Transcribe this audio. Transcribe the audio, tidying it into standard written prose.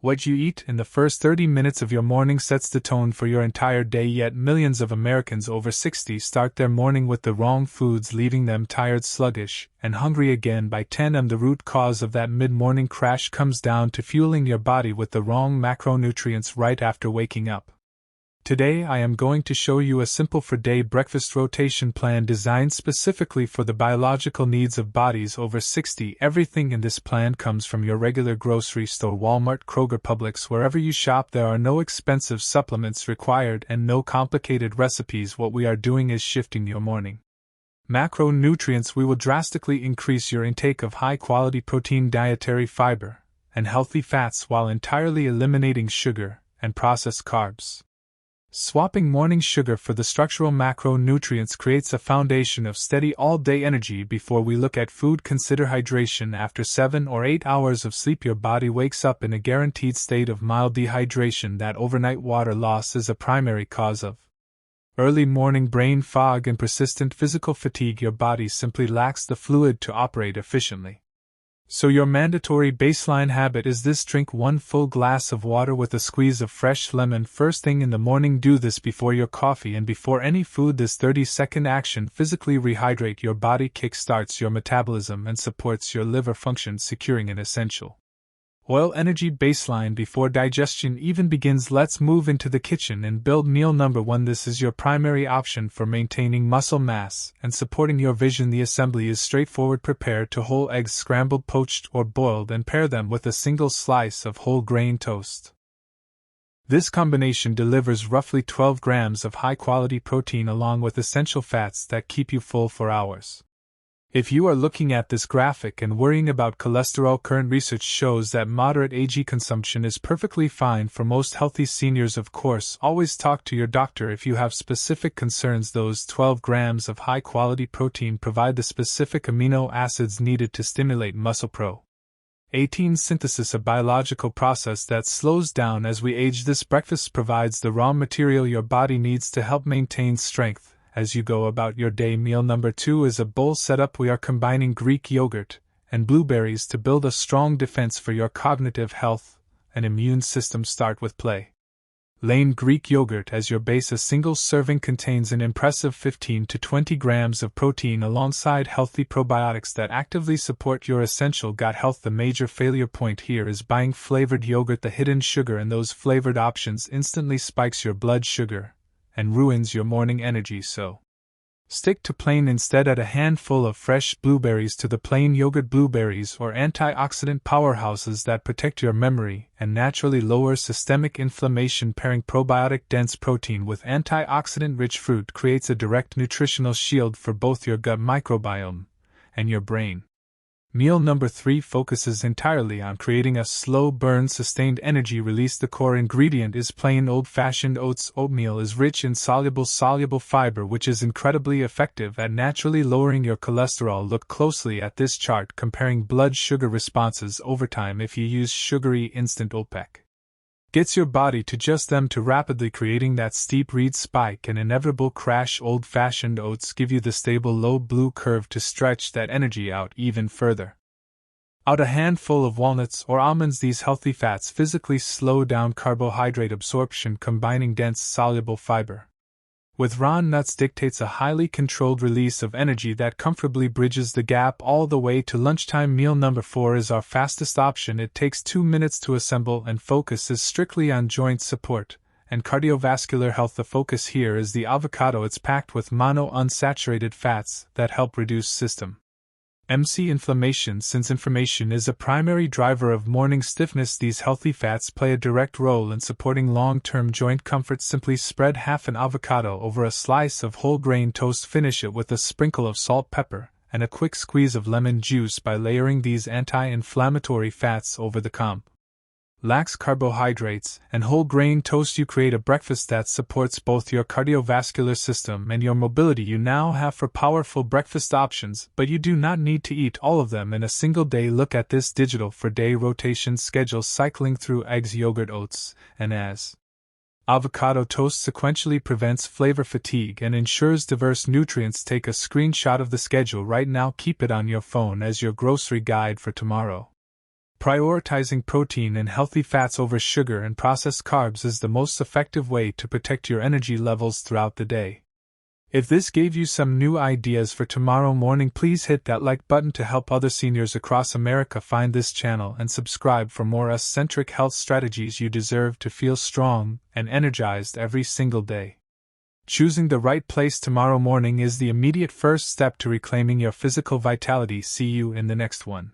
What you eat in the first 30 minutes of your morning sets the tone for your entire day, yet millions of Americans over 60 start their morning with the wrong foods, leaving them tired, sluggish, and hungry again by 10 am. The root cause of that mid-morning crash comes down to fueling your body with the wrong macronutrients right after waking up. Today I am going to show you a simple 4-day breakfast rotation plan designed specifically for the biological needs of bodies over 60. Everything in this plan comes from your regular grocery store: Walmart, Kroger, Publix. Wherever you shop, there are no expensive supplements required and no complicated recipes. What we are doing is shifting your morning macronutrients. We will drastically increase your intake of high-quality protein, dietary fiber, and healthy fats while entirely eliminating sugar and processed carbs. Swapping morning sugar for the structural macronutrients creates a foundation of steady all-day energy. Before we look at food, consider hydration. After 7 or 8 hours of sleep, your body wakes up in a guaranteed state of mild dehydration. That overnight water loss is a primary cause of early morning brain fog and persistent physical fatigue. Your body simply lacks the fluid to operate efficiently. So your mandatory baseline habit is this: drink 1 full glass of water with a squeeze of fresh lemon first thing in the morning. Do this before your coffee and before any food. This 30-second action physically rehydrate your body, kickstarts your metabolism, and supports your liver function, securing an essential oil energy baseline before digestion even begins. Let's move into the kitchen and build meal number 1. This is your primary option for maintaining muscle mass and supporting your vision. The assembly is straightforward. Prepare 2 whole eggs, scrambled, poached, or boiled, and pair them with a single slice of whole grain toast. This combination delivers roughly 12 grams of high-quality protein along with essential fats that keep you full for hours. If you are looking at this graphic and worrying about cholesterol, current research shows that moderate AG consumption is perfectly fine for most healthy seniors. Of course, always talk to your doctor if you have specific concerns. Those 12 grams of high-quality protein provide the specific amino acids needed to stimulate muscle protein synthesis, a biological process that slows down as we age. This breakfast provides the raw material your body needs to help maintain strength as you go about your day. Meal number 2 is a bowl setup. We are combining Greek yogurt and blueberries to build a strong defense for your cognitive health and immune system. Start with plain Greek yogurt as your base. A single serving contains an impressive 15 to 20 grams of protein alongside healthy probiotics that actively support your essential gut health. The major failure point here is buying flavored yogurt. The hidden sugar in those flavored options instantly spikes your blood sugar and ruins your morning energy, so stick to plain instead. Add a handful of fresh blueberries to the plain yogurt. Blueberries are antioxidant powerhouses that protect your memory and naturally lower systemic inflammation. Pairing probiotic-dense protein with antioxidant-rich fruit creates a direct nutritional shield for both your gut microbiome and your brain. Meal number 3 focuses entirely on creating a slow-burn, sustained energy release. The core ingredient is plain old-fashioned oats. Oatmeal is rich in soluble fiber, which is incredibly effective at naturally lowering your cholesterol. Look closely at this chart comparing blood sugar responses over time. If you use sugary instant OPEC, gets your body to just them to rapidly creating that steep read spike and inevitable crash. Old-fashioned oats give you the stable low blue curve to stretch that energy out even further. Add a handful of walnuts or almonds. These healthy fats physically slow down carbohydrate absorption, combining dense soluble fiber with raw nuts dictates a highly controlled release of energy that comfortably bridges the gap all the way to lunchtime. Meal number 4 is our fastest option. It takes 2 minutes to assemble and focuses strictly on joint support and cardiovascular health. The focus here is the avocado. It's packed with monounsaturated fats that help reduce system inflammation. Since inflammation is a primary driver of morning stiffness, these healthy fats play a direct role in supporting long-term joint comfort. Simply spread half an avocado over a slice of whole grain toast. Finish it with a sprinkle of salt, pepper, and a quick squeeze of lemon juice. By layering these anti-inflammatory fats over the complex carbohydrates and whole grain toast, you create a breakfast that supports both your cardiovascular system and your mobility. You now have 4 powerful breakfast options, but you do not need to eat all of them in a single day. Look at this digital 4-day rotation schedule, cycling through eggs, yogurt, oats, and avocado toast sequentially prevents flavor fatigue and ensures diverse nutrients. Take a screenshot of the schedule right now. Keep it on your phone as your grocery guide for tomorrow. Prioritizing protein and healthy fats over sugar and processed carbs is the most effective way to protect your energy levels throughout the day. If this gave you some new ideas for tomorrow morning, please hit that like button to help other seniors across America find this channel and subscribe for more us-centric health strategies. You deserve to feel strong and energized every single day. Choosing the right place tomorrow morning is the immediate first step to reclaiming your physical vitality. See you in the next one.